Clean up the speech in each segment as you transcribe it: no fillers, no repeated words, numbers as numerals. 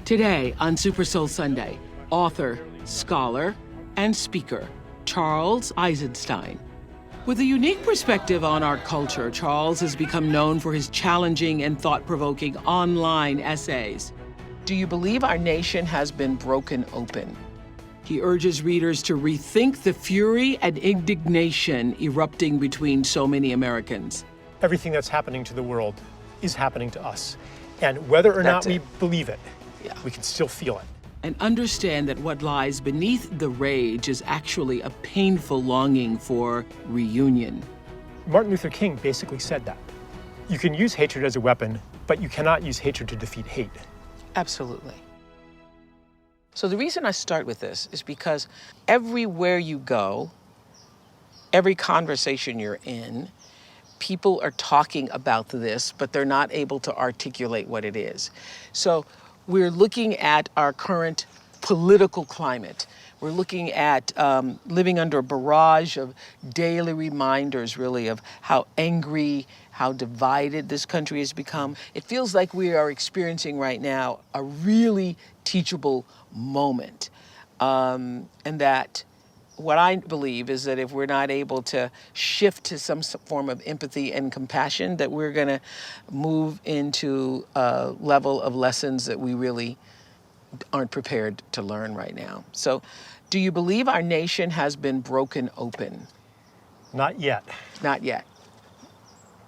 Today on Super Soul Sunday, author, scholar, and speaker, Charles Eisenstein. With a unique perspective on our culture, Charles has become known for his challenging and thought-provoking online essays. Do you believe our nation has been broken open? He urges readers to rethink the fury and indignation erupting between so many Americans. Everything that's happening to the world is happening to us. And whether or not we believe it, we can still feel it. And understand that what lies beneath the rage is actually a painful longing for reunion. Martin Luther King basically said that. You can use hatred as a weapon, but you cannot use hatred to defeat hate. Absolutely. So the reason I start with this is because everywhere you go, every conversation you're in, people are talking about this, but they're not able to articulate what it is. So we're looking at our current political climate. We're looking at living under a barrage of daily reminders, really, of how angry, how divided this country has become. It feels like we are experiencing right now a really teachable moment. And that what I believe is that if we're not able to shift to some form of empathy and compassion, that we're going to move into a level of lessons that we really aren't prepared to learn right now. So, do you believe our nation has been broken open? Not yet. Not yet.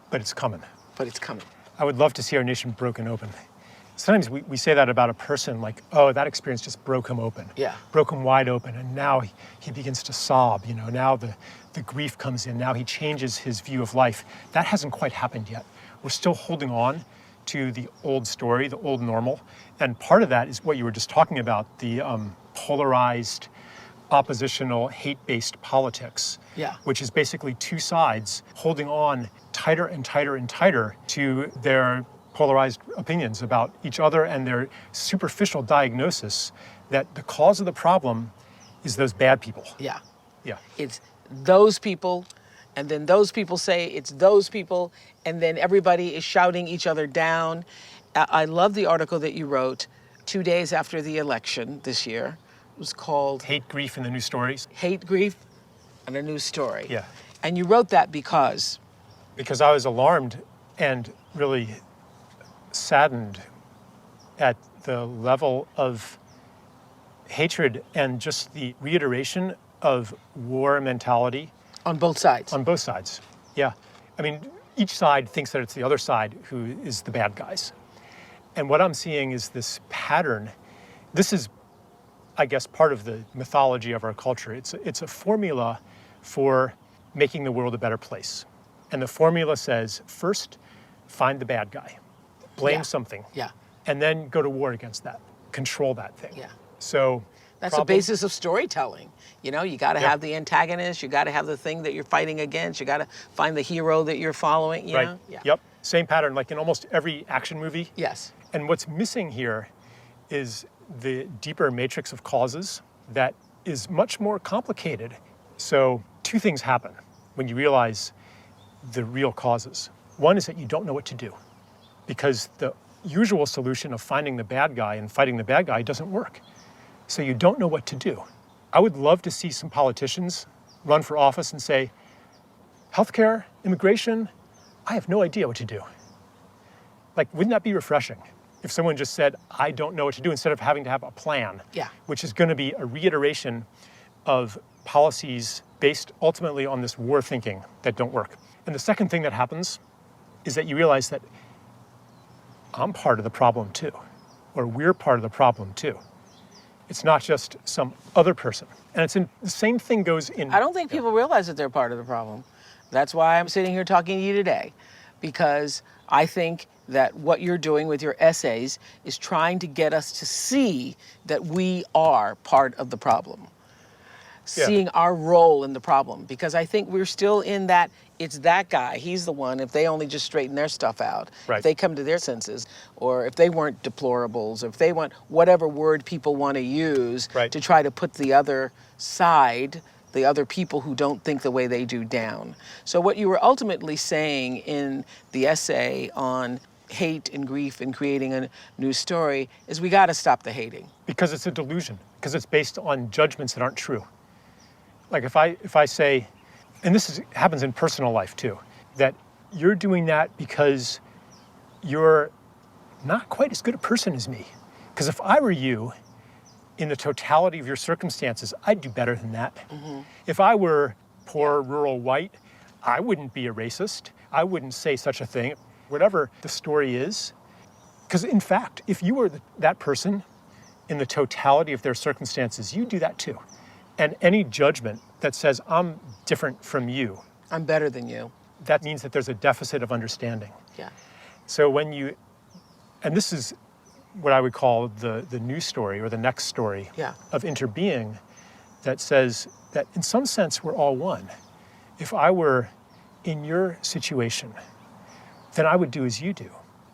But it's coming. But it's coming. I would love to see our nation broken open. Sometimes we say that about a person, like, oh, that experience just broke him open. Yeah. Broke him wide open, and now he begins to sob, you know, now the grief comes in, now he changes his view of life. That hasn't quite happened yet. We're still holding on to the old story, the old normal, and part of that is what you were just talking about, the polarized, oppositional, hate-based politics, which is basically two sides holding on tighter and tighter and tighter to their polarized opinions about each other and their superficial diagnosis that the cause of the problem is those bad people. Yeah. Yeah. It's those people, and then those people say it's those people, and then everybody is shouting each other down. I love the article that you wrote 2 days after the election this year. It was called Hate, Grief, and the New Stories. Hate, Grief, and a New Story. Yeah. And you wrote that because? Because I was alarmed and really saddened at the level of hatred and just the reiteration of war mentality. On both sides. On both sides, yeah. I mean, each side thinks that it's the other side who is the bad guys. And what I'm seeing is this pattern. This is, I guess, part of the mythology of our culture. It's a formula for making the world a better place. And the formula says, first, find the bad guy. Blame something. Yeah. And then go to war against that. Control that thing. Yeah. So that's the basis of storytelling. You know, you got to have the antagonist. You got to have the thing that you're fighting against. You got to find the hero that you're following. You know? Yeah. Yep. Same pattern, like in almost every action movie. Yes. And what's missing here is the deeper matrix of causes that is much more complicated. So two things happen when you realize the real causes. One is that you don't know what to do, because the usual solution of finding the bad guy and fighting the bad guy doesn't work. So you don't know what to do. I would love to see some politicians run for office and say, healthcare, immigration, I have no idea what to do. Like, wouldn't that be refreshing if someone just said, I don't know what to do, instead of having to have a plan, which is going to be a reiteration of policies based ultimately on this war thinking that don't work. And the second thing that happens is that you realize that I'm part of the problem too, or we're part of the problem too. It's not just some other person. And it's in the same thing goes in. I don't think people realize that they're part of the problem. That's why I'm sitting here talking to you today, because I think that what you're doing with your essays is trying to get us to see that we are part of the problem. Seeing our role in the problem, because I think we're still in that, it's that guy, he's the one, if they only just straighten their stuff out, if they come to their senses, or if they weren't deplorables, or if they want whatever word people want to use to try to put the other side, the other people who don't think the way they do, down. So what you were ultimately saying in the essay on hate and grief and creating a new story is we got to stop the hating. Because it's a delusion, because it's based on judgments that aren't true. Like if I say, and happens in personal life too, that you're doing that because you're not quite as good a person as me. Because if I were you, in the totality of your circumstances, I'd do better than that. Mm-hmm. If I were poor, rural white, I wouldn't be a racist. I wouldn't say such a thing. Whatever the story is, because in fact, if you were that person in the totality of their circumstances, you do that too. And any judgment that says, I'm different from you, I'm better than you, that means that there's a deficit of understanding. Yeah. So and this is what I would call the new story or the next story of interbeing, that says that in some sense we're all one. If I were in your situation, then I would do as you do.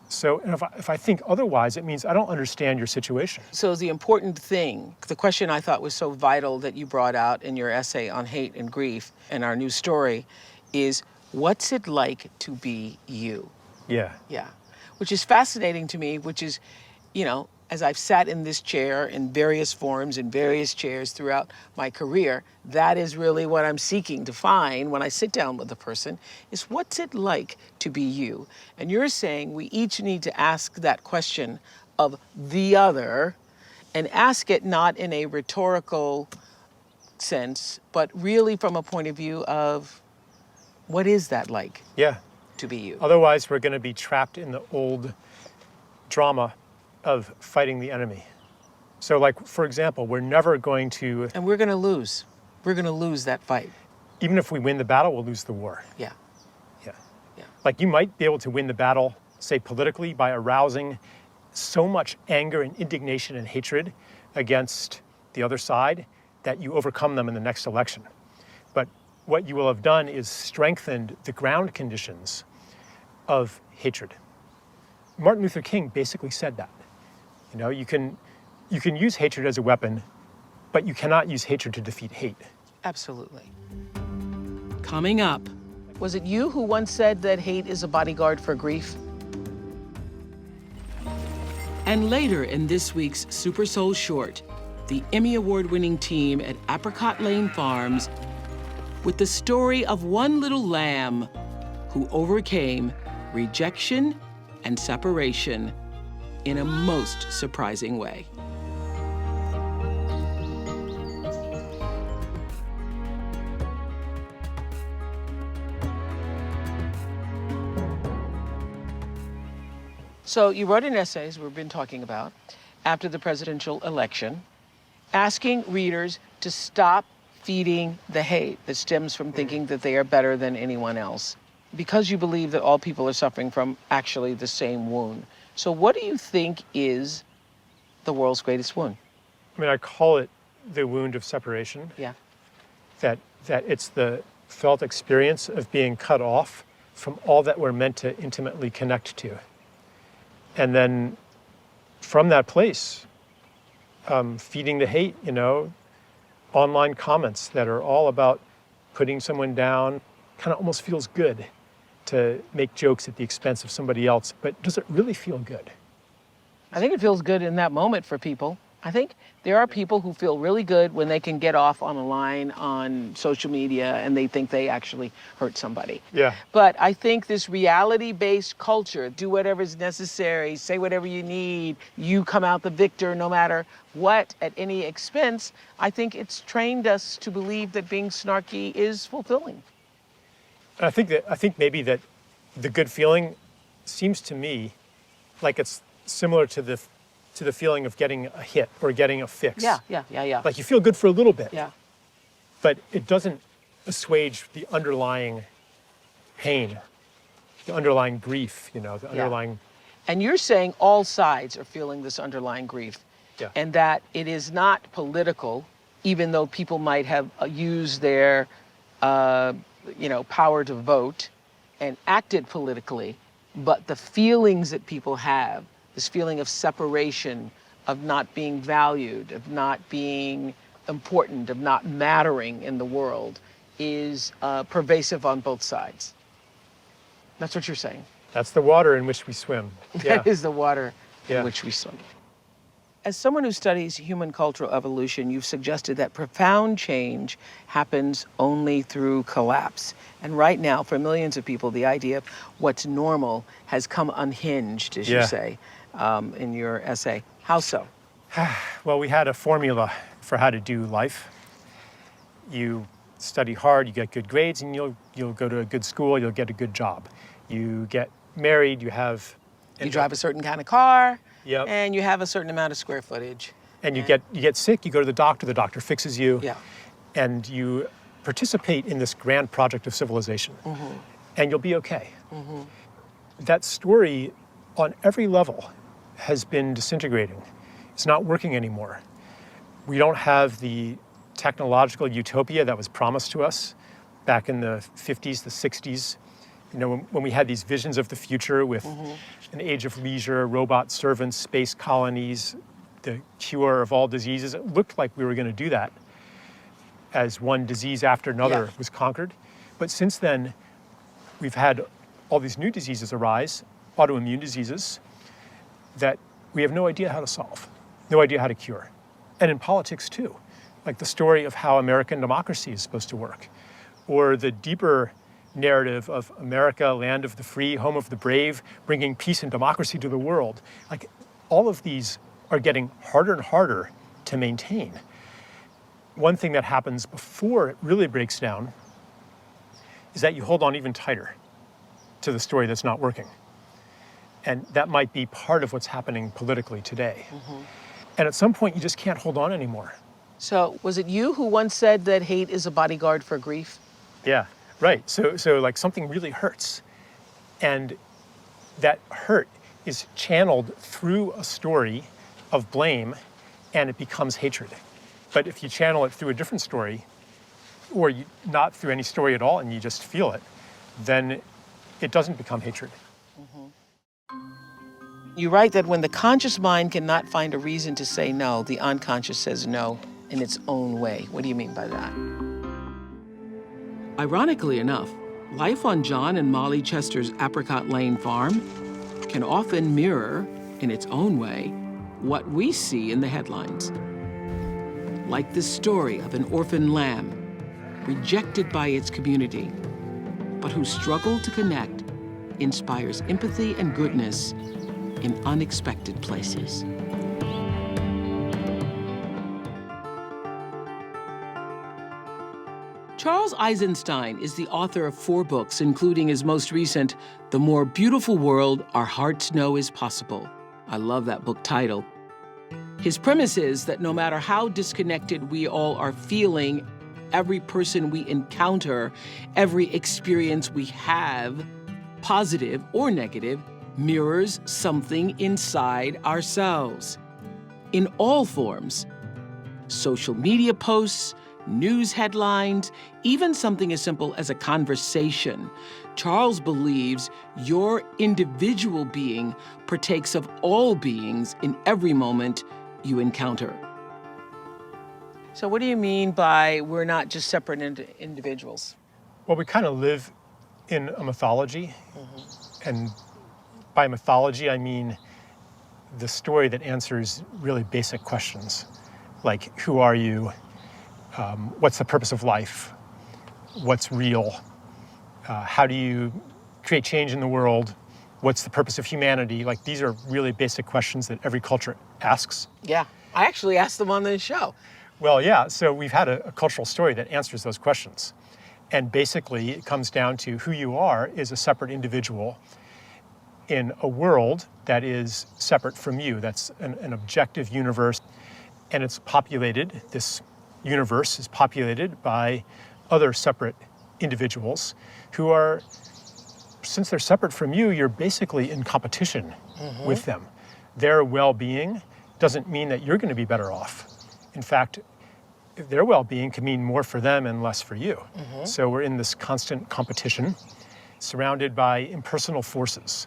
So and if I think otherwise, it means I don't understand your situation. So the important thing, the question I thought was so vital that you brought out in your essay on hate and grief and our new story is, what's it like to be you? Yeah. Yeah. Which is fascinating to me, which is, as I've sat in this chair in various forms, in various chairs throughout my career, that is really what I'm seeking to find when I sit down with a person, is what's it like to be you? And you're saying we each need to ask that question of the other, and ask it not in a rhetorical sense, but really from a point of view of what is that like? Yeah. To be you. Otherwise, we're going to be trapped in the old drama of fighting the enemy. So like, for example, we're never going to... And we're going to lose. We're going to lose that fight. Even if we win the battle, we'll lose the war. Yeah. Yeah. Yeah. Like you might be able to win the battle, say politically, by arousing so much anger and indignation and hatred against the other side that you overcome them in the next election. But what you will have done is strengthened the ground conditions of hatred. Martin Luther King basically said that. You can use hatred as a weapon, but you cannot use hatred to defeat hate. Absolutely. Coming up, was it you who once said that hate is a bodyguard for grief? And later in this week's Super Soul Short, the Emmy Award-winning team at Apricot Lane Farms with the story of one little lamb who overcame rejection and separation in a most surprising way. So you wrote an essay, as we've been talking about, after the presidential election, asking readers to stop feeding the hate that stems from thinking that they are better than anyone else, because you believe that all people are suffering from actually the same wound. So what do you think is the world's greatest wound? I mean, I call it the wound of separation. Yeah. That it's the felt experience of being cut off from all that we're meant to intimately connect to. And then from that place, feeding the hate, online comments that are all about putting someone down, kind of almost feels good to make jokes at the expense of somebody else, but does it really feel good? I think it feels good in that moment for people. I think there are people who feel really good when they can get off on a line on social media and they think they actually hurt somebody. Yeah. But I think this reality-based culture, do whatever is necessary, say whatever you need, you come out the victor no matter what, at any expense, I think it's trained us to believe that being snarky is fulfilling. I think maybe that the good feeling seems to me like it's similar to the feeling of getting a hit or getting a fix. Yeah. Like you feel good for a little bit. Yeah. But it doesn't assuage the underlying pain, the underlying grief, the underlying... And you're saying all sides are feeling this underlying grief. Yeah. And that it is not political, even though people might have used their power to vote and acted politically, but the feelings that people have, this feeling of separation, of not being valued, of not being important, of not mattering in the world, is pervasive on both sides. That's what you're saying. That's the water in which we swim. Yeah. That is the water Yeah. in which we swim. As someone who studies human cultural evolution, you've suggested that profound change happens only through collapse. And right now, for millions of people, the idea of what's normal has come unhinged, as you Yeah. say in your essay. How so? Well, we had a formula for how to do life. You study hard, you get good grades, and you'll go to a good school, you'll get a good job. You get married, you drive a certain kind of car, Yep. and you have a certain amount of square footage. and you get sick, you go to the doctor fixes you, Yeah. and you participate in this grand project of civilization, and you'll be okay. That story, on every level, has been disintegrating. It's not working anymore. We don't have the technological utopia that was promised to us back in the 50s, the 60s. You know, when we had these visions of the future with an age of leisure, robot servants, space colonies, the cure of all diseases, it looked like we were going to do that as one disease after another was conquered. But since then, we've had all these new diseases arise, autoimmune diseases, that we have no idea how to solve, no idea how to cure. And in politics too, like the story of how American democracy is supposed to work, or the deeper narrative of America, land of the free, home of the brave, bringing peace and democracy to the world. Like, all of these are getting harder and harder to maintain. One thing that happens before it really breaks down is that you hold on even tighter to the story that's not working. And that might be part of what's happening politically today. And at some point, you just can't hold on anymore. So was it you who once said that hate is a bodyguard for grief? Yeah, right. So like something really hurts. And that hurt is channeled through a story of blame, and it becomes hatred. But if you channel it through a different story, or not through any story at all, and you just feel it, then it doesn't become hatred. You write that when the conscious mind cannot find a reason to say no, the unconscious says no in its own way. What do you mean by that? Ironically enough, life on John and Molly Chester's Apricot Lane farm can often mirror, in its own way, what we see in the headlines. Like this story of an orphan lamb, rejected by its community, but whose struggle to connect inspires empathy and goodness in unexpected places. Charles Eisenstein is the author of 4 books, including his most recent, The More Beautiful World Our Hearts Know Is Possible. I love that book title. His premise is that no matter how disconnected we all are feeling, every person we encounter, every experience we have, positive or negative, mirrors something inside ourselves. In all forms. Social media posts, news headlines, even something as simple as a conversation. Charles believes your individual being partakes of all beings in every moment you encounter. So what do you mean by we're not just separate individuals? Well, we kind of live in a mythology, and by mythology, I mean the story that answers really basic questions, like who are you? What's the purpose of life? What's real? How do you create change in the world? What's the purpose of humanity? Like, these are really basic questions that every culture asks. Yeah, I actually asked them on this show. Well, yeah, so we've had a cultural story that answers those questions. And basically, it comes down to who you are is a separate individual in a world that is separate from you. That's an objective universe. And it's populated, this universe is populated by other separate individuals who are, since they're separate from you, you're basically in competition with them. Their well-being doesn't mean that you're going to be better off. In fact, their well-being can mean more for them and less for you. So we're in this constant competition, surrounded by impersonal forces.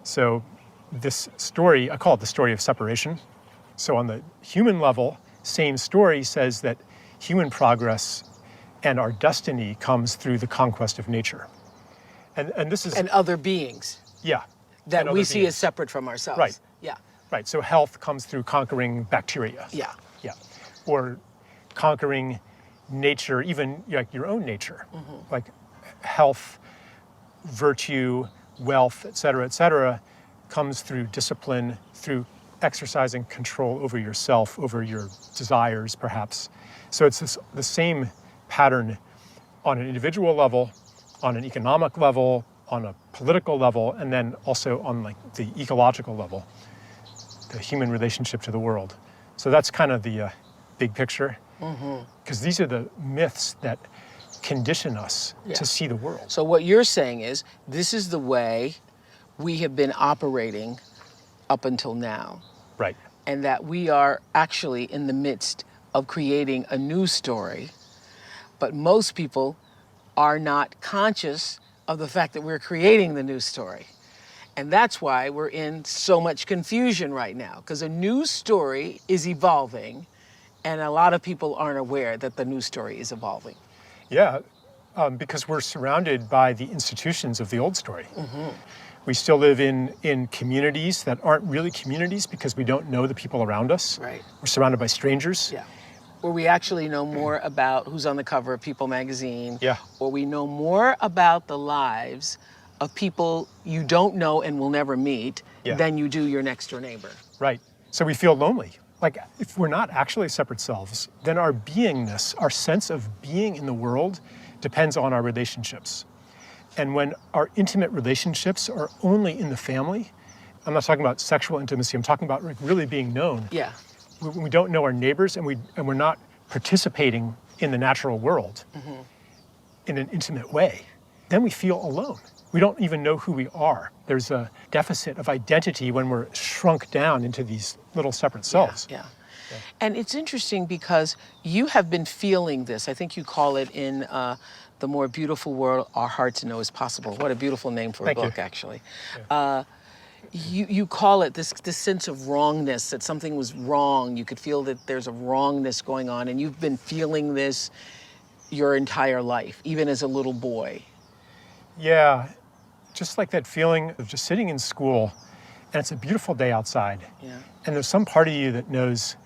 So this story, I call it the story of separation. So on the human level, same story says that human progress and our destiny comes through the conquest of nature. And this is... And other beings. Yeah. that And we other see as beings. separate from ourselves. Right. Yeah. Right. So health comes through conquering bacteria. Yeah. Yeah. Or conquering nature, even like your own nature, like health, virtue, wealth, et cetera, comes through discipline, through exercising control over yourself, over your desires, perhaps. So it's the same pattern on an individual level, on an economic level, on a political level, and then also on like the ecological level, the human relationship to the world. So that's kind of the big picture, because these are the myths that condition us to see the world. So what you're saying is this is the way we have been operating up until now, Right. and that we are actually in the midst of creating a new story, but most people are not conscious of the fact that we're creating the new story. And that's why we're in so much confusion right now, because a new story is evolving, and a lot of people aren't aware that the new story is evolving. Yeah, because we're surrounded by the institutions of the old story. We still live in communities that aren't really communities because we don't know the people around us. Right. We're surrounded by strangers. Yeah. Where we actually know more about who's on the cover of People magazine. Yeah. Or we know more about the lives of people you don't know and will never meet than you do your next door neighbor. Right. So we feel lonely. Like if we're not actually separate selves, then our beingness, our sense of being in the world depends on our relationships. And when our intimate relationships are only in the family, I'm not talking about sexual intimacy, I'm talking about like really being known. Yeah. When we don't know our neighbors and we're not participating in the natural world in an intimate way, then we feel alone. We don't even know who we are. There's a deficit of identity when we're shrunk down into these little separate selves. Yeah. And it's interesting because you have been feeling this. I think you call it in The More Beautiful World Our Hearts Know Is Possible. What a beautiful name for a book, actually. You call it this sense of wrongness, that something was wrong. You could feel that there's a wrongness going on, and you've been feeling this your entire life, even as a little boy. Yeah, just like that feeling of just sitting in school, and it's a beautiful day outside, and there's some part of you that knows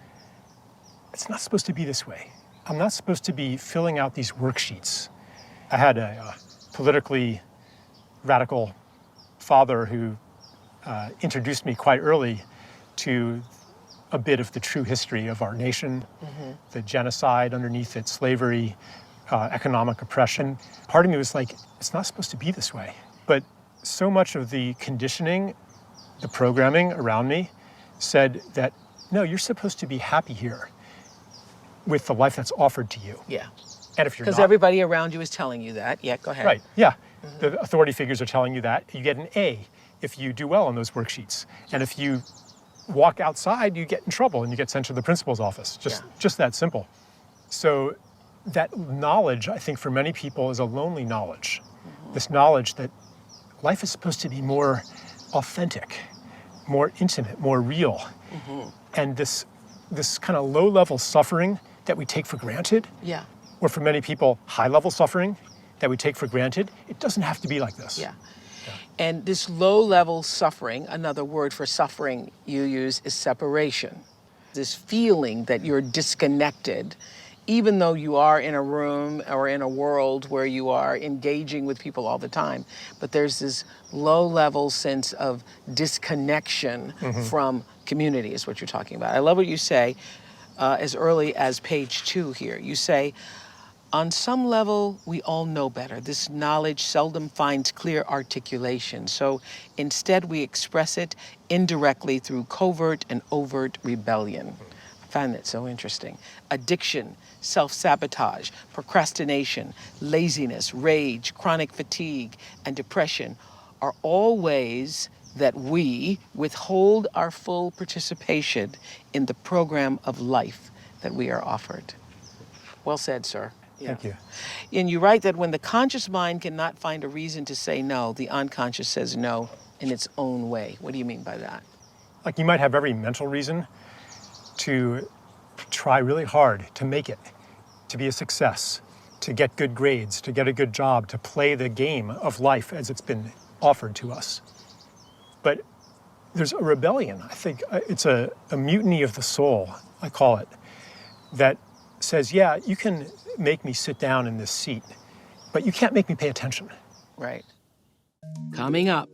it's not supposed to be this way. I'm not supposed to be filling out these worksheets. I had a politically radical father who introduced me quite early to a bit of the true history of our nation, the genocide underneath it, slavery, economic oppression. Part of me was like, it's not supposed to be this way. But so much of the conditioning, the programming around me said that, no, you're supposed to be happy here with the life that's offered to you. Yeah. And if you're not, Because everybody around you is telling you that. Yeah, go ahead. right, yeah. The authority figures are telling you that. You get an A if you do well on those worksheets. And if you walk outside, you get in trouble and you get sent to the principal's office. Just that simple. So that knowledge, I think for many people, is a lonely knowledge. This knowledge that life is supposed to be more authentic, more intimate, more real. And this kind of low-level suffering that we take for granted, or for many people, high-level suffering that we take for granted, it doesn't have to be like this. And this low-level suffering, another word for suffering you use is separation. This feeling that you're disconnected, even though you are in a room or in a world where you are engaging with people all the time. But there's this low-level sense of disconnection from community is what you're talking about. I love what you say as early as page 2 here. You say, on some level, we all know better. This knowledge seldom finds clear articulation. So instead, we express it indirectly through covert and overt rebellion. I find that so interesting. Addiction, self-sabotage, procrastination, laziness, rage, chronic fatigue, and depression are all ways that we withhold our full participation in the program of life that we are offered. Well said, sir. Thank you. And you write that when the conscious mind cannot find a reason to say no, the unconscious says no in its own way. What do you mean by that? Like you might have every mental reason to try really hard to make it, to be a success, to get good grades, to get a good job, to play the game of life as it's been offered to us. But there's a rebellion. I think it's a mutiny of the soul, I call it, that says, yeah, you can make me sit down in this seat, but you can't make me pay attention. Right. Coming up.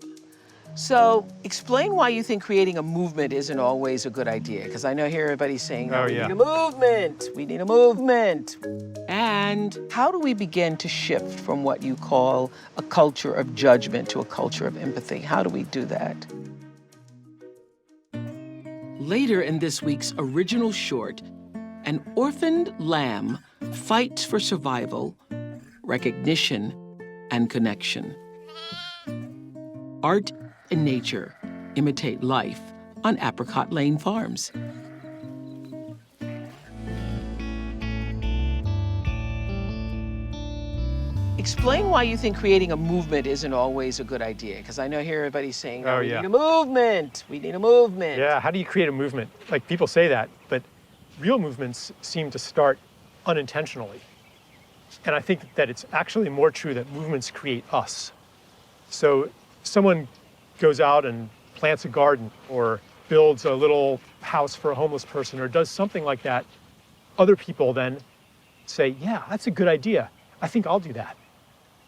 So, explain why you think creating a movement isn't always a good idea. Because I know here everybody's saying, Oh, we yeah. need a movement. We need a movement. And how do we begin to shift from what you call a culture of judgment to a culture of empathy? How do we do that? Later in this week's original short, an orphaned lamb fights for survival, recognition, and connection. Art and nature imitate life on Apricot Lane Farms. Explain why you think creating a movement isn't always a good idea. Because I know here everybody's saying, we need a movement. We need a movement. Yeah, how do you create a movement? Like, people say that, but real movements seem to start unintentionally. And I think that it's actually more true that movements create us. So someone goes out and plants a garden or builds a little house for a homeless person or does something like that. Other people then say, yeah, that's a good idea. I think I'll do that.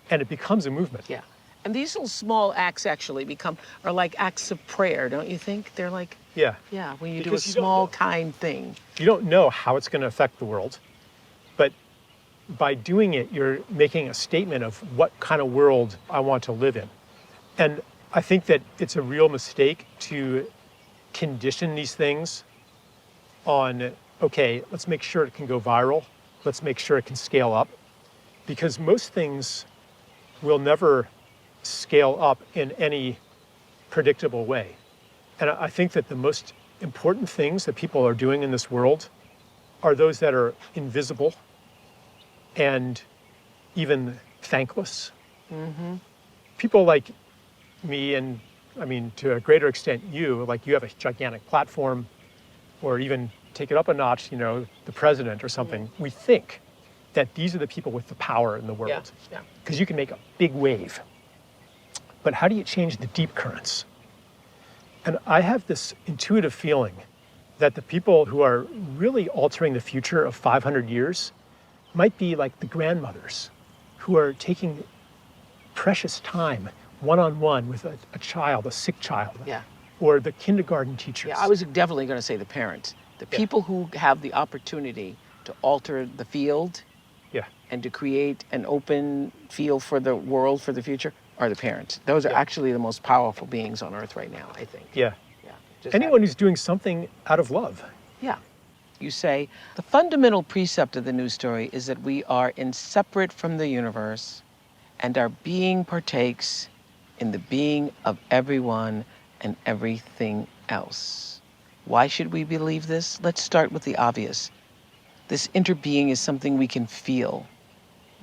And it becomes a movement. Yeah. And these little small acts actually are like acts of prayer, don't you think? They're like, yeah, when you because do a small, kind thing. You don't know how it's going to affect the world, but by doing it, you're making a statement of what kind of world I want to live in. And I think that it's a real mistake to condition these things on, okay, let's make sure it can go viral. Let's make sure it can scale up. Because most things will never scale up in any predictable way. And I think that the most important things that people are doing in this world are those that are invisible and even thankless. Mm-hmm. People like me, and I mean, to a greater extent, you have a gigantic platform, or even take it up a notch, the president or something. We think that these are the people with the power in the world. Because you can make a big wave. But how do you change the deep currents? And I have this intuitive feeling that the people who are really altering the future of 500 years might be like the grandmothers who are taking precious time one-on-one with a child, a sick child, or the kindergarten teachers. Yeah, I was definitely going to say the parents. The people who have the opportunity to alter the field and to create an open field for the world, for the future, are the parents. Those are actually the most powerful beings on earth right now, I think. Anyone who's doing something out of love. Yeah. You say, the fundamental precept of the news story is that we are inseparate from the universe, and our being partakes in the being of everyone and everything else. Why should we believe this? Let's start with the obvious. This interbeing is something we can feel.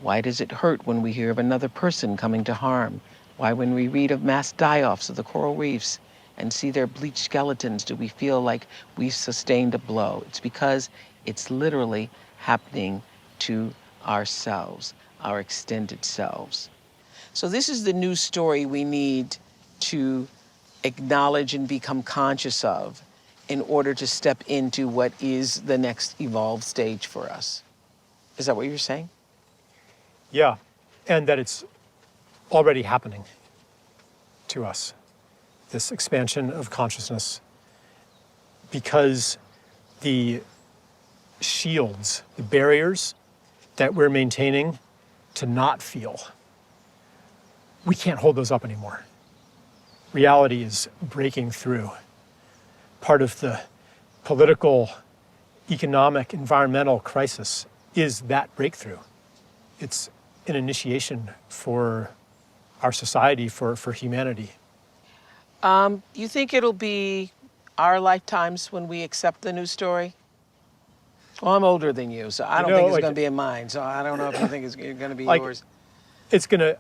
Why does it hurt when we hear of another person coming to harm? Why, when we read of mass die-offs of the coral reefs and see their bleached skeletons, do we feel like we've sustained a blow? It's because it's literally happening to ourselves, our extended selves. So this is the news story we need to acknowledge and become conscious of in order to step into what is the next evolved stage for us. Is that what you're saying? Yeah, and that it's already happening to us, this expansion of consciousness, because the shields, the barriers that we're maintaining to not feel, we can't hold those up anymore. Reality is breaking through. Part of the political, economic, environmental crisis is that breakthrough. It's an initiation for our society, for humanity. You think it'll be our lifetimes when we accept the news story? Well, I'm older than you, so I don't think it's going to be in mine. So I don't know if you think it's going to be yours. It's going to,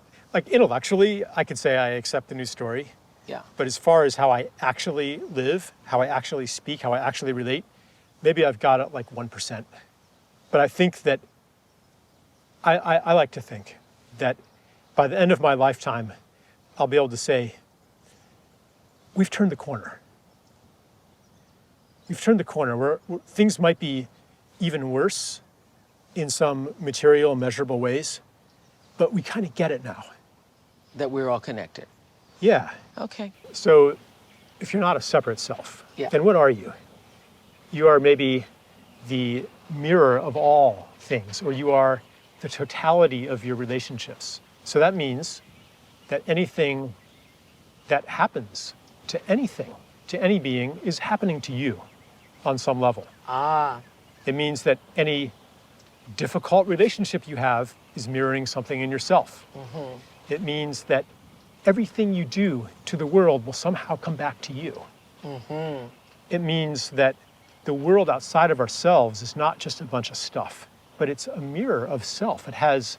intellectually, I could say I accept the news story. Yeah. But as far as how I actually live, how I actually speak, how I actually relate, maybe I've got it 1%. But I think that, I like to think that by the end of my lifetime, I'll be able to say, we've turned the corner. We've turned the corner where things might be even worse in some material, measurable ways, but we kind of get it now. That we're all connected. Yeah. Okay. So if you're not a separate self, Yeah. then what are you? You are maybe the mirror of all things, or you are the totality of your relationships. So that means that anything that happens to anything, to any being, is happening to you on some level. Ah. It means that any difficult relationship you have is mirroring something in yourself. Mm-hmm. It means that everything you do to the world will somehow come back to you. Mm-hmm. It means that the world outside of ourselves is not just a bunch of stuff, but it's a mirror of self. It has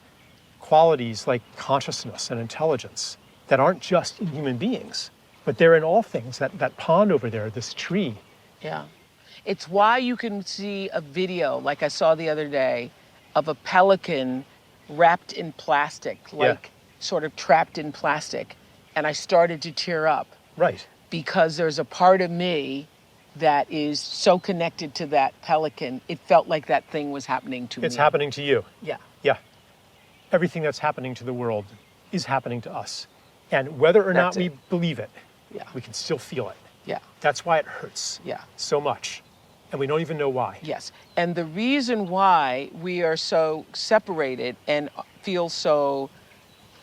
qualities like consciousness and intelligence that aren't just in human beings, but they're in all things. That pond over there, this tree. Yeah. It's why you can see a video, like I saw the other day, of a pelican wrapped in plastic, like sort of trapped in plastic. And I started to tear up. Right. Because there's a part of me that is so connected to that pelican, it felt like that thing was happening to me. It's happening to you. Yeah. Yeah. Everything that's happening to the world is happening to us. And whether or not we believe it, we can still feel it. Yeah. That's why it hurts so much. And we don't even know why. Yes. And the reason why we are so separated and feel so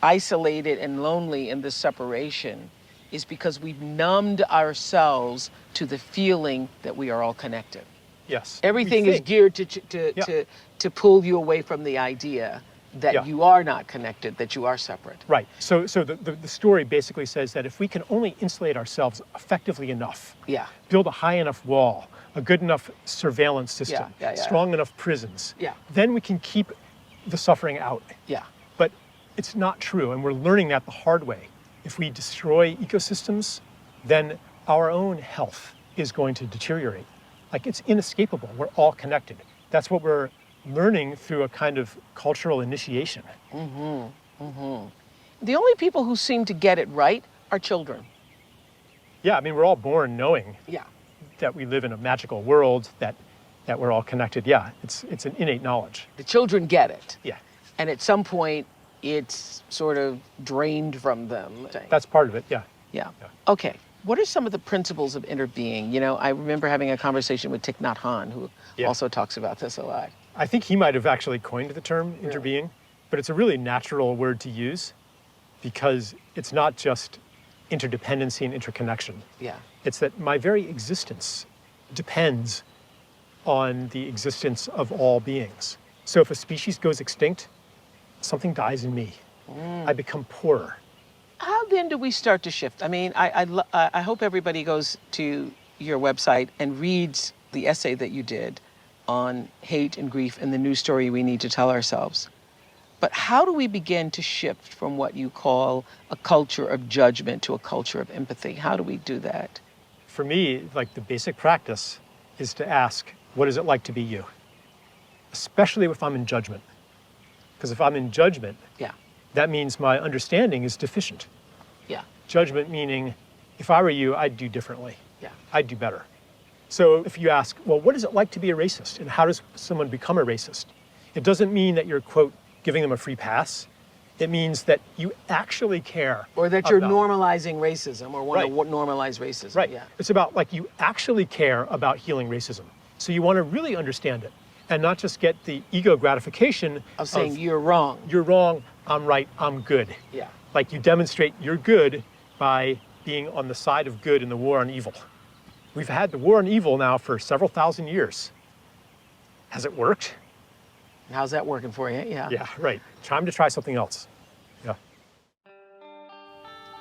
isolated and lonely in this separation is because we've numbed ourselves to the feeling that we are all connected. Yes. Everything is geared to pull you away from the idea that you are not connected, that you are separate. Right. So the story basically says that if we can only insulate ourselves effectively enough, build a high enough wall, a good enough surveillance system, strong enough prisons, then we can keep the suffering out. Yeah. But it's not true, and we're learning that the hard way. If we destroy ecosystems, then our own health is going to deteriorate. Like, it's inescapable. We're all connected. That's what we're learning through a kind of cultural initiation. Mm-hmm. Mm-hmm. The only people who seem to get it right are children. Yeah, I mean, we're all born knowing that we live in a magical world, that we're all connected. Yeah, it's an innate knowledge. The children get it. Yeah. And at some point, it's sort of drained from them. That's part of it, yeah. Yeah. Okay. What are some of the principles of interbeing? You know, I remember having a conversation with Thich Nhat Hanh, who also talks about this a lot. I think he might have actually coined the term interbeing, but it's a really natural word to use because it's not just interdependency and interconnection. Yeah. It's that my very existence depends on the existence of all beings. So if a species goes extinct, something dies in me. I become poorer. How then do we start to shift? I mean, I hope everybody goes to your website and reads the essay that you did on hate and grief and the new story we need to tell ourselves. But how do we begin to shift from what you call a culture of judgment to a culture of empathy? How do we do that? For me, like, the basic practice is to ask, what is it like to be you? Especially if I'm in judgment. Because if I'm in judgment, that means my understanding is deficient. Yeah. Judgment meaning, if I were you, I'd do differently. Yeah. I'd do better. So if you ask, well, what is it like to be a racist? And how does someone become a racist? It doesn't mean that you're, quote, giving them a free pass. It means that you actually care. Or that you're normalizing racism or want to normalize racism. Right. Yeah. It's about, like, you actually care about healing racism. So you want to really understand it and not just get the ego gratification of saying you're wrong. You're wrong, I'm right, I'm good. Yeah. Like, you demonstrate you're good by being on the side of good in the war on evil. We've had the war on evil now for several thousand years. Has it worked? How's that working for you? Yeah. Yeah, right. Time to try something else. Yeah.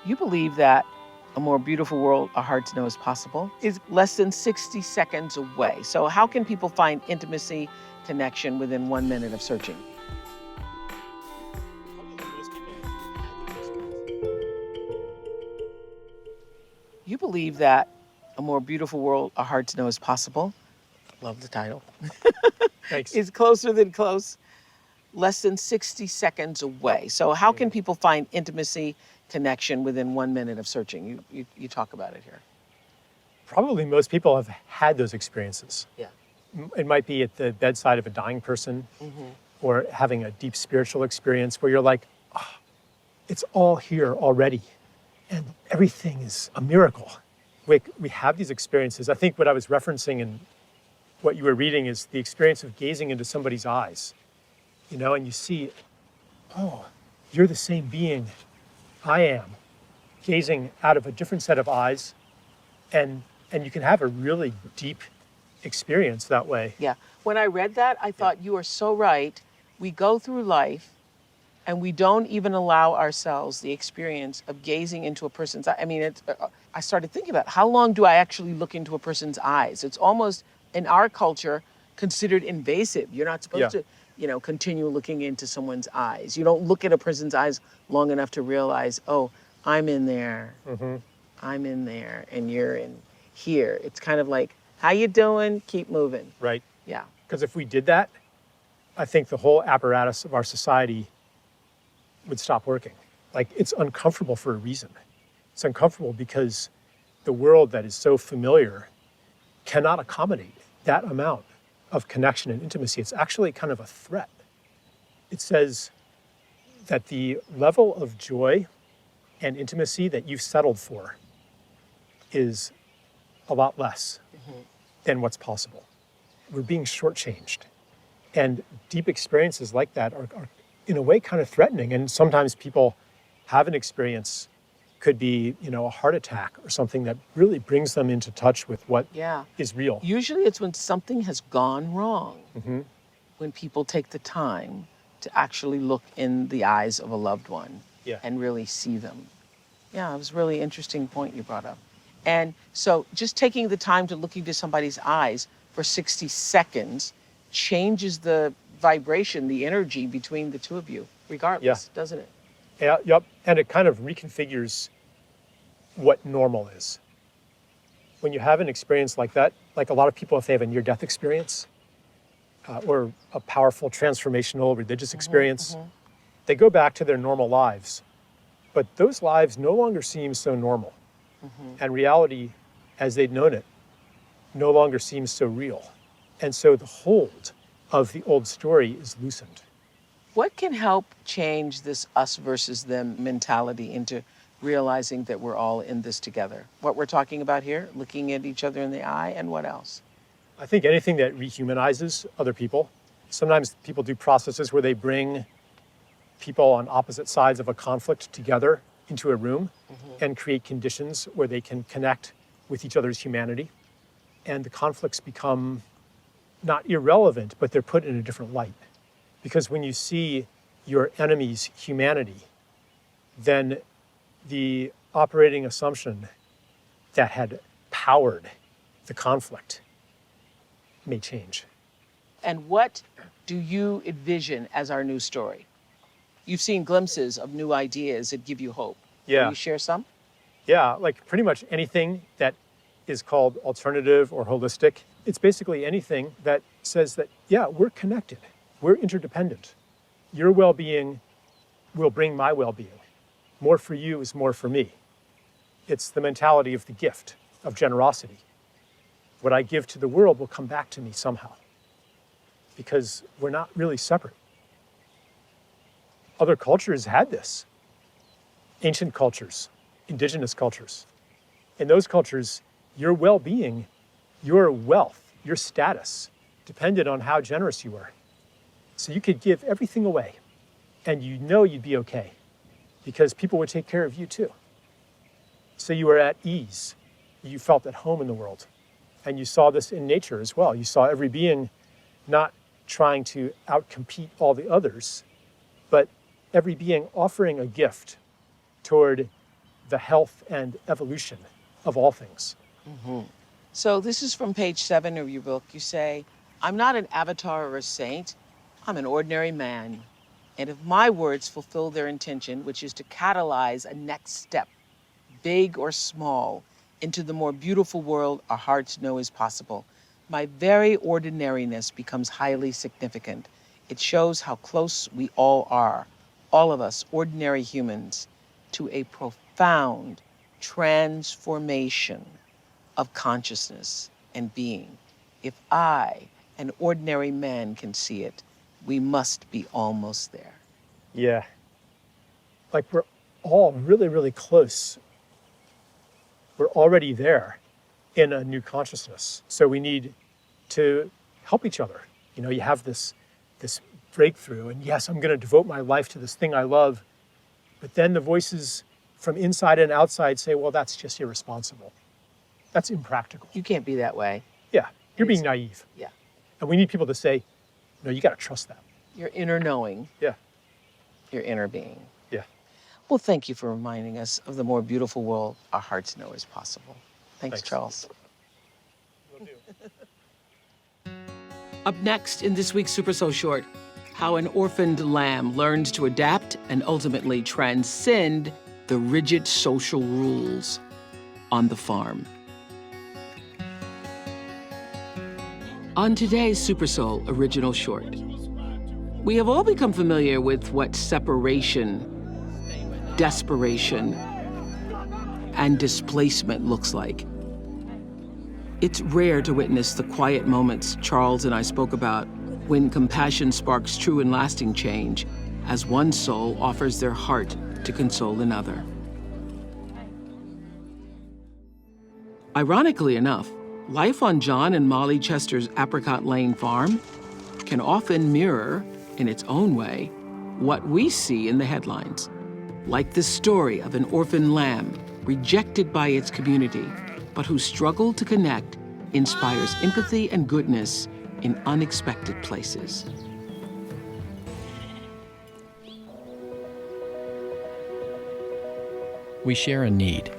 You believe that a more beautiful world our hearts know is possible is less than 60 seconds away. So how can people find intimacy, connection within 1 minute of searching? You believe that a more beautiful world our hearts know is possible. Love the title. Thanks. Is closer than close. Less than 60 seconds away. So how can people find intimacy, connection within 1 minute of searching. You talk about it here. Probably most people have had those experiences. Yeah. It might be at the bedside of a dying person or having a deep spiritual experience where you're like, oh, it's all here already and everything is a miracle. We have these experiences. I think what I was referencing in what you were reading is the experience of gazing into somebody's eyes, and you see, oh, you're the same being I am, gazing out of a different set of eyes, and you can have a really deep experience that way. Yeah. When I read that, I thought you are so right. We go through life and we don't even allow ourselves the experience of gazing into a person's eye. I mean, I started thinking about how long do I actually look into a person's eyes? It's almost, in our culture, considered invasive. You're not supposed to, continue looking into someone's eyes. You don't look at a person's eyes long enough to realize, oh, I'm in there. I'm in there and you're in here. It's kind of like, how you doing? Keep moving. Right. Yeah. Because if we did that, I think the whole apparatus of our society would stop working. Like, it's uncomfortable for a reason. It's uncomfortable because the world that is so familiar cannot accommodate that amount of connection and intimacy. It's actually kind of a threat. It says that the level of joy and intimacy that you've settled for is a lot less than what's possible. We're being shortchanged. And deep experiences like that are in a way kind of threatening. And sometimes people have an experience, could be, a heart attack or something that really brings them into touch with what is real. Usually it's when something has gone wrong, when people take the time to actually look in the eyes of a loved one and really see them. Yeah, it was a really interesting point you brought up. And so just taking the time to look into somebody's eyes for 60 seconds changes the vibration, the energy between the two of you, regardless, doesn't it? Yeah, yep. And it kind of reconfigures what normal is. When you have an experience like that, like a lot of people, if they have a near-death experience or a powerful transformational religious experience, they go back to their normal lives. But those lives no longer seem so normal. And reality, as they'd known it, no longer seems so real. And so the hold of the old story is loosened. What can help change this us versus them mentality into realizing that we're all in this together? What we're talking about here, looking at each other in the eye, and what else? I think anything that rehumanizes other people. Sometimes people do processes where they bring people on opposite sides of a conflict together into a room and create conditions where they can connect with each other's humanity. And the conflicts become not irrelevant, but they're put in a different light. Because when you see your enemy's humanity, then the operating assumption that had powered the conflict may change. And what do you envision as our new story? You've seen glimpses of new ideas that give you hope. Yeah. Can you share some? Yeah, like pretty much anything that is called alternative or holistic. It's basically anything that says that, we're connected. We're interdependent. Your well-being will bring my well-being. More for you is more for me. It's the mentality of the gift, of generosity. What I give to the world will come back to me somehow, because we're not really separate. Other cultures had this. Ancient cultures, indigenous cultures. In those cultures, your well-being, your wealth, your status depended on how generous you were. So you could give everything away and you'd be okay because people would take care of you too. So you were at ease. You felt at home in the world. And you saw this in nature as well. You saw every being not trying to outcompete all the others, but every being offering a gift toward the health and evolution of all things. So this is from page 7 of your book. You say, I'm not an avatar or a saint. I'm an ordinary man. And if my words fulfill their intention, which is to catalyze a next step, big or small, into the more beautiful world our hearts know is possible, my very ordinariness becomes highly significant. It shows how close we all are, all of us, ordinary humans. to a profound transformation of consciousness and being. If I, an ordinary man, can see it, we must be almost there. Yeah. Like we're all really, really close. We're already there in a new consciousness. So we need to help each other. You know, you have this breakthrough, and yes, I'm going to devote my life to this thing I love. But then the voices from inside and outside say, well, that's just irresponsible. That's impractical. You can't be that way. Yeah, you're being naive. Yeah. And we need people to say, no, you got to trust that. Your inner knowing. Yeah. Your inner being. Yeah. Well, thank you for reminding us of the more beautiful world our hearts know is possible. Thanks. Charles. Will do. Up next in this week's Super Soul Short, how an orphaned lamb learns to adapt and ultimately transcend the rigid social rules on the farm. On today's Super Soul Original Short, we have all become familiar with what separation, desperation, and displacement looks like. It's rare to witness the quiet moments Charles and I spoke about when compassion sparks true and lasting change as one soul offers their heart to console another. Ironically enough, life on John and Molly Chester's Apricot Lane farm can often mirror, in its own way, what we see in the headlines. Like the story of an orphan lamb rejected by its community, but whose struggle to connect inspires empathy and goodness in unexpected places. We share a need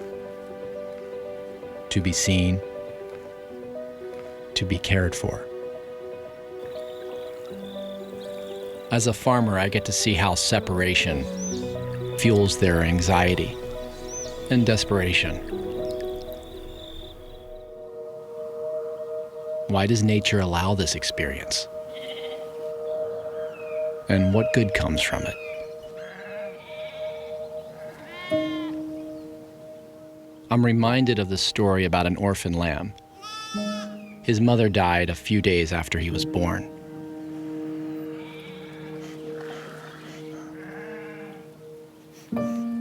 to be seen, to be cared for. As a farmer, I get to see how separation fuels their anxiety and desperation. Why does nature allow this experience? And what good comes from it? I'm reminded of the story about an orphan lamb. His mother died a few days after he was born.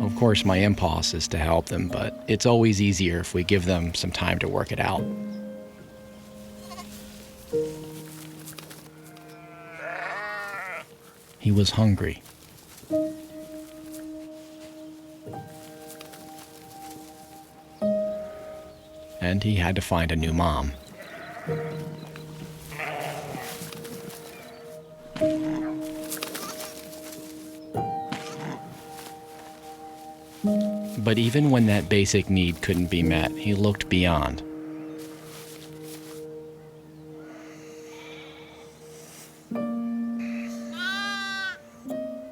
Of course, my impulse is to help them, but it's always easier if we give them some time to work it out. He was hungry. And he had to find a new mom. But even when that basic need couldn't be met, he looked beyond.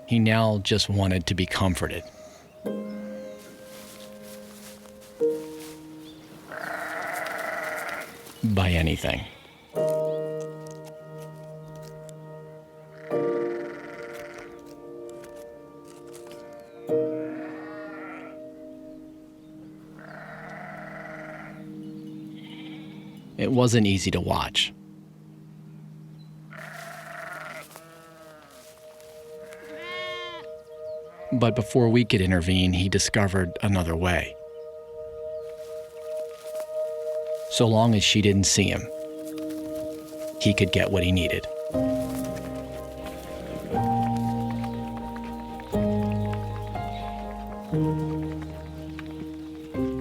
He now just wanted to be comforted. By anything. It wasn't easy to watch. But before we could intervene, he discovered another way. So long as she didn't see him, he could get what he needed.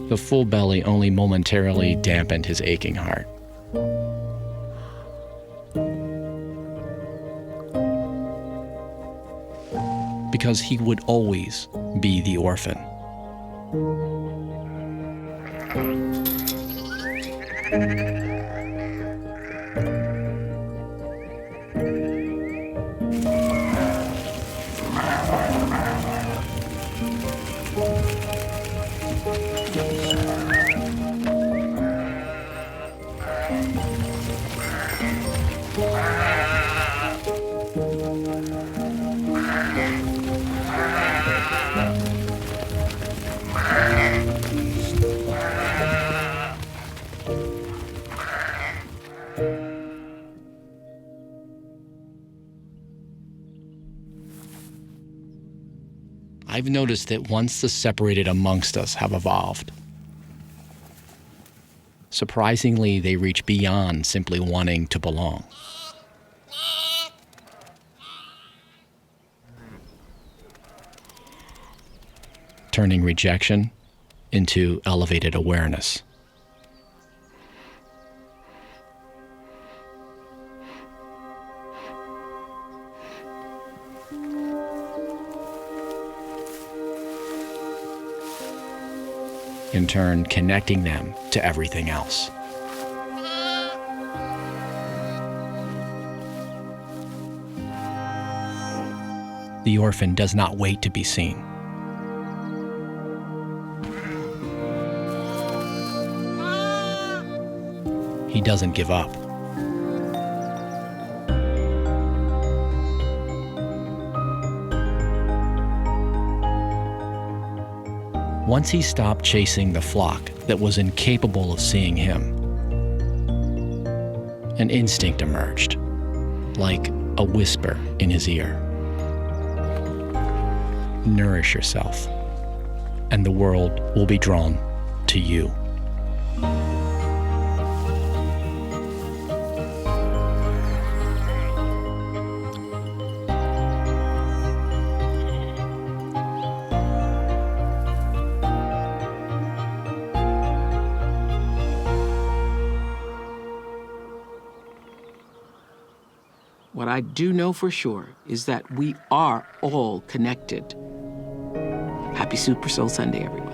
The full belly only momentarily dampened his aching heart. Because he would always be the orphan. I've noticed that once the separated amongst us have evolved, surprisingly, they reach beyond simply wanting to belong. Turning rejection into elevated awareness. In turn, connecting them to everything else. The orphan does not wait to be seen. He doesn't give up. Once he stopped chasing the flock that was incapable of seeing him, an instinct emerged, like a whisper in his ear. Nourish yourself, and the world will be drawn to you. What I do know for sure is that we are all connected. Happy Super Soul Sunday, everyone.